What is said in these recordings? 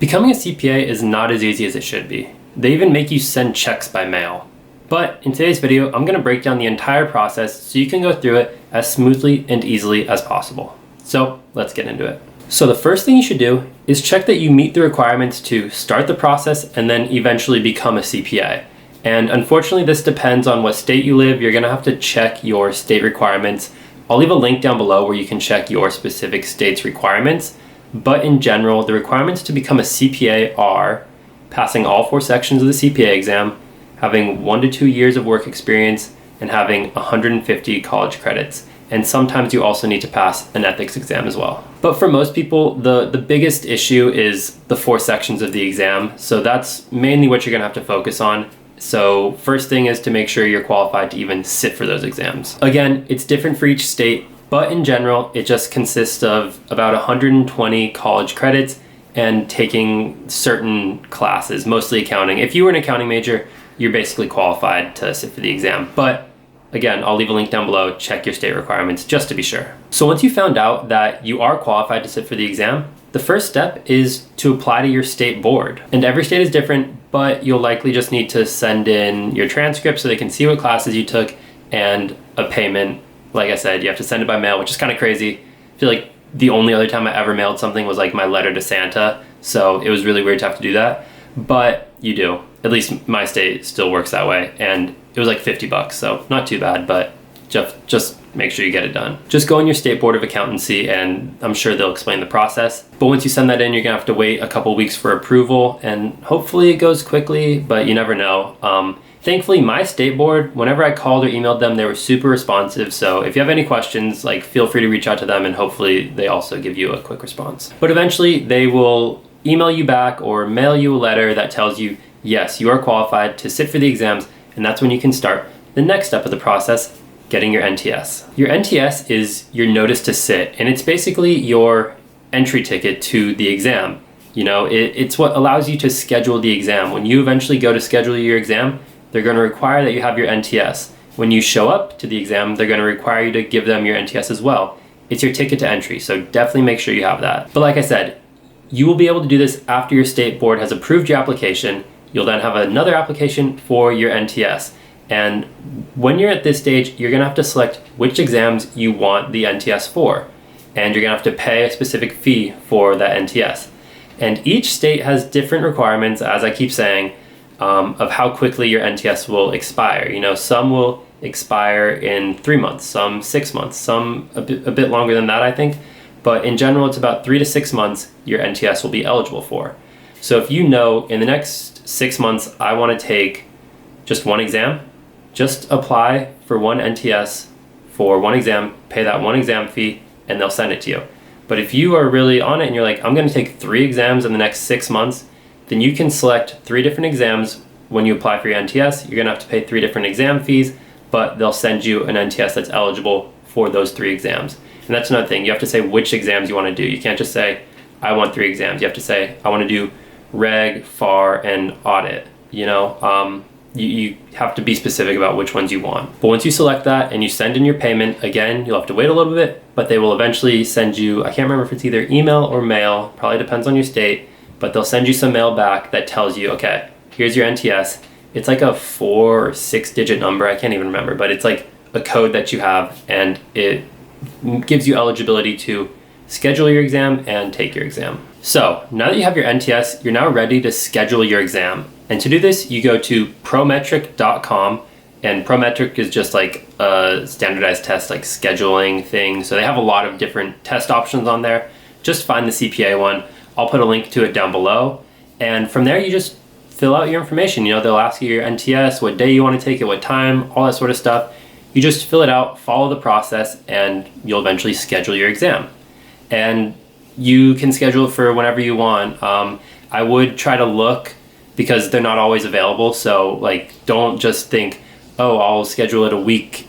Becoming a CPA is not as easy as it should be. They even make you send checks by mail. But in today's video, I'm going to break down the entire process so you can go through it as smoothly and easily as possible. So let's get into it. So the first thing you should do is check that you meet the requirements to start the process and then eventually become a CPA. And unfortunately, this depends on what state you live. You're going to have to check your state requirements. I'll leave a link down below where you can check your specific state's requirements. But in general, the requirements to become a CPA are passing all 4 sections of the CPA exam, having 1 to 2 years of work experience, and having 150 college credits. And sometimes you also need to pass an ethics exam as well. But for most people, the biggest issue is the 4 sections of the exam. So that's mainly what you're gonna have to focus on. So first thing is to make sure you're qualified to even sit for those exams. Again, it's different for each state, but in general, it just consists of about 120 college credits and taking certain classes, mostly accounting. If you were an accounting major, you're basically qualified to sit for the exam. But again, I'll leave a link down below, check your state requirements just to be sure. So once you found out that you are qualified to sit for the exam, the first step is to apply to your state board. And every state is different, but you'll likely just need to send in your transcript so they can see what classes you took and a payment. Like I said, you have to send it by mail, which is kind of crazy. I feel like the only other time I ever mailed something was like my letter to Santa. So it was really weird to have to do that, but you do. At least my state still works that way. And it was like $50, so not too bad, but just make sure you get it done. Just go on your state board of accountancy and I'm sure they'll explain the process. But once you send that in, you're gonna have to wait a couple weeks for approval and hopefully it goes quickly, but you never know. Thankfully, my state board, whenever I called or emailed them, they were super responsive. So if you have any questions, like feel free to reach out to them and hopefully they also give you a quick response. But eventually they will email you back or mail you a letter that tells you, yes, you are qualified to sit for the exams, and that's when you can start the next step of the process, getting your NTS. Your NTS is your notice to sit, and it's basically your entry ticket to the exam. You know, it's what allows you to schedule the exam. When you eventually go to schedule your exam, they're going to require that you have your NTS. When you show up to the exam, they're going to require you to give them your NTS as well. It's your ticket to entry, so definitely make sure you have that. But like I said, you will be able to do this after your state board has approved your application. You'll then have another application for your NTS. And when you're at this stage, you're gonna have to select which exams you want the NTS for. And you're gonna have to pay a specific fee for that NTS. And each state has different requirements, as I keep saying, of how quickly your NTS will expire. You know, some will expire in 3 months, some 6 months, some a bit longer than that, I think. But in general, it's about 3 to 6 months your NTS will be eligible for. So if you know in the next 6 months, I want to take just 1 exam, just apply for 1 NTS for 1 exam, pay that 1 exam fee, and they'll send it to you. But if you are really on it and you're like, I'm going to take 3 exams in the next 6 months, then you can select 3 different exams. When you apply for your NTS, you're going to have to pay 3 different exam fees, but they'll send you an NTS that's eligible for those 3 exams. And that's another thing. You have to say which exams you want to do. You can't just say, I want 3 exams. You have to say, I want to do reg, FAR, and audit. You know, you have to be specific about which ones you want. But once you select that and you send in your payment, again, you'll have to wait a little bit, but they will eventually send you, I can't remember if it's either email or mail, probably depends on your state, but they'll send you some mail back that tells you, okay, here's your NTS. It's like a 4 or 6 digit number, I can't even remember, but it's like a code that you have and it gives you eligibility to schedule your exam and take your exam. So now that you have your NTS, you're now ready to schedule your exam. And to do this, you go to prometric.com, and Prometric is just like a standardized test, like scheduling thing. So they have a lot of different test options on there. Just find the CPA one. I'll put a link to it down below. And from there, you just fill out your information. You know, they'll ask you your NTS, what day you want to take it, what time, all that sort of stuff. You just fill it out, follow the process, and you'll eventually schedule your exam. And you can schedule it for whenever you want. I would try to look because they're not always available. So like, don't just think, oh, I'll schedule it a week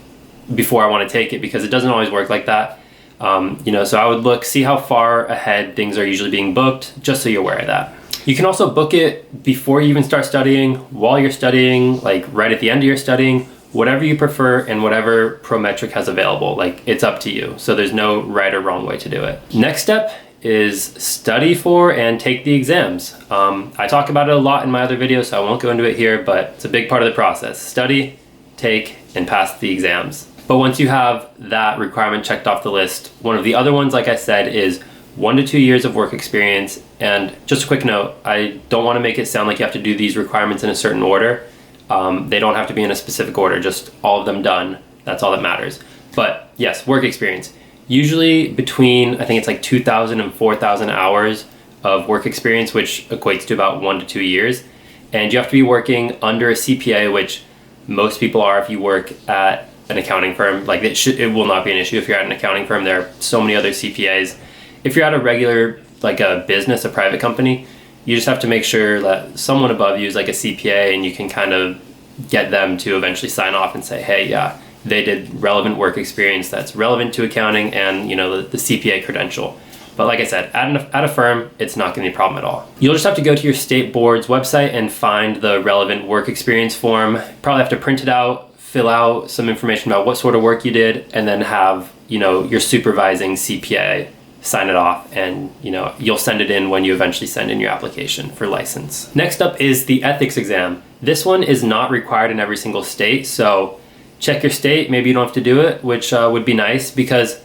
before I want to take it, because it doesn't always work like that. You know, so I would look, see how far ahead things are usually being booked, just so you're aware of that. You can also book it before you even start studying, while you're studying, like right at the end of your studying, whatever you prefer and whatever Prometric has available. Like, it's up to you. So there's no right or wrong way to do it. Next step is study for and take the exams. I talk about it a lot in my other videos, so I won't go into it here, but it's a big part of the process. Study, take, and pass the exams. But once you have that requirement checked off the list, one of the other ones, like I said, is 1 to 2 years of work experience. And just a quick note, I don't want to make it sound like you have to do these requirements in a certain order. They don't have to be in a specific order, just all of them done. That's all that matters. But yes, work experience. Usually between, I think it's like 2,000 and 4,000 hours of work experience, which equates to about 1 to 2 years. And you have to be working under a CPA, which most people are if you work at an accounting firm. Like it will not be an issue if you're at an accounting firm. There are so many other CPAs. If you're at a regular, like a business, a private company, you just have to make sure that someone above you is like a CPA, and you can kind of get them to eventually sign off and say, hey, yeah, they did relevant work experience that's relevant to accounting and, you know, the CPA credential. But like I said, at a firm, it's not going to be a problem at all. You'll just have to go to your state board's website and find the relevant work experience form. Probably have to print it out, fill out some information about what sort of work you did, and then have, you know, your supervising CPA sign it off, and, you know, you'll send it in when you eventually send in your application for license. Next up is the ethics exam. This one is not required in every single state, so check your state. Maybe you don't have to do it, which would be nice, because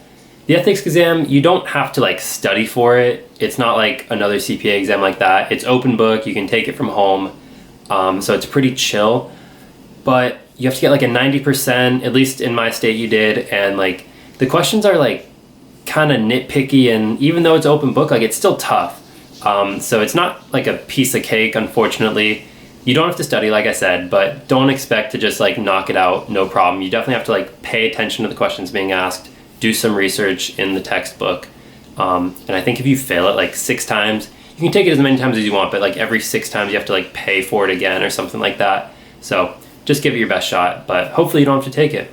the ethics exam, you don't have to like study for it. It's not like another CPA exam like that. It's open book. You can take it from home. So it's pretty chill, but you have to get like a 90%, at least in my state you did. And like the questions are like kind of nitpicky, and even though it's open book, like it's still tough. So it's not like a piece of cake, unfortunately. You don't have to study, like I said, but don't expect to just like knock it out, no problem. You definitely have to like pay attention to the questions being asked, do some research in the textbook. And I think if you fail it like 6 times, you can take it as many times as you want, but like every 6 times you have to like pay for it again or something like that. So just give it your best shot, but hopefully you don't have to take it.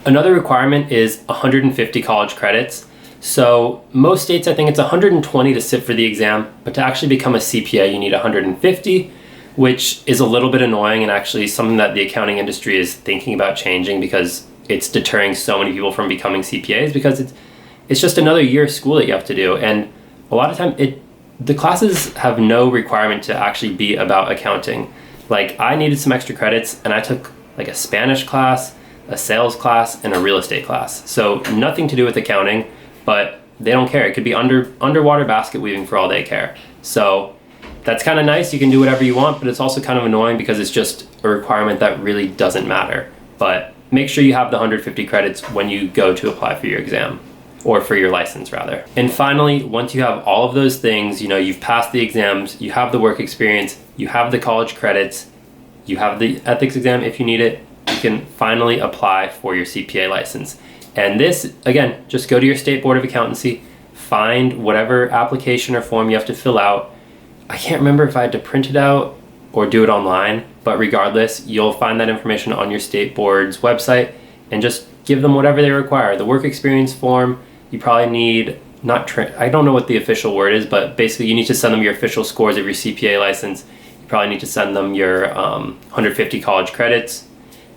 Another requirement is 150 college credits. So most states, I think it's 120 to sit for the exam, but to actually become a CPA, you need 150, which is a little bit annoying, and actually something that the accounting industry is thinking about changing, because it's deterring so many people from becoming CPAs, because it's just another year of school that you have to do. And a lot of time the classes have no requirement to actually be about accounting. Like I needed some extra credits, and I took like a Spanish class, a sales class, and a real estate class. So nothing to do with accounting, but they don't care. It could be underwater basket weaving for all they care. So that's kind of nice. You can do whatever you want, but it's also kind of annoying because it's just a requirement that really doesn't matter. But make sure you have the 150 credits when you go to apply for your exam, or for your license rather. And finally, once you have all of those things, you know, you've passed the exams, you have the work experience, you have the college credits, you have the ethics exam if you need it, you can finally apply for your CPA license. And this, again, just go to your state board of accountancy, find whatever application or form you have to fill out. I can't remember if I had to print it out or do it online, but regardless, you'll find that information on your state board's website, and just give them whatever they require. The work experience form, you probably need, I don't know what the official word is, but basically you need to send them your official scores of your CPA license. You probably need to send them your 150 college credits,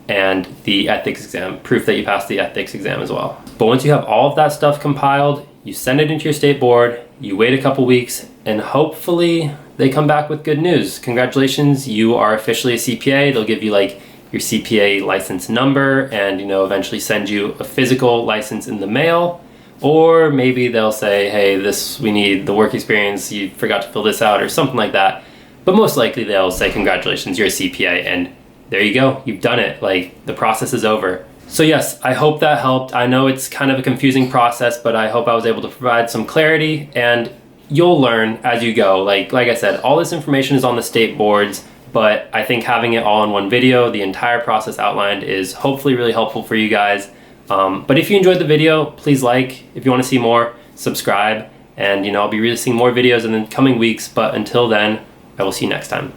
and the ethics exam, proof that you passed the ethics exam as well. But once you have all of that stuff compiled, you send it into your state board, you wait a couple weeks, and hopefully they come back with good news. Congratulations, you are officially a CPA. They'll give you like your CPA license number, and, you know, eventually send you a physical license in the mail. Or maybe they'll say, hey, we need the work experience, you forgot to fill this out, or something like that. But most likely they'll say, congratulations, you're a CPA, and there you go, you've done it. Like, the process is over. So yes, I hope that helped. I know it's kind of a confusing process, but I hope I was able to provide some clarity, and you'll learn as you go. Like I said, all this information is on the state boards, but I think having it all in one video, the entire process outlined, is hopefully really helpful for you guys. But if you enjoyed the video, please like. If you want to see more, subscribe, and, you know, I'll be releasing more videos in the coming weeks, but until then, I will see you next time.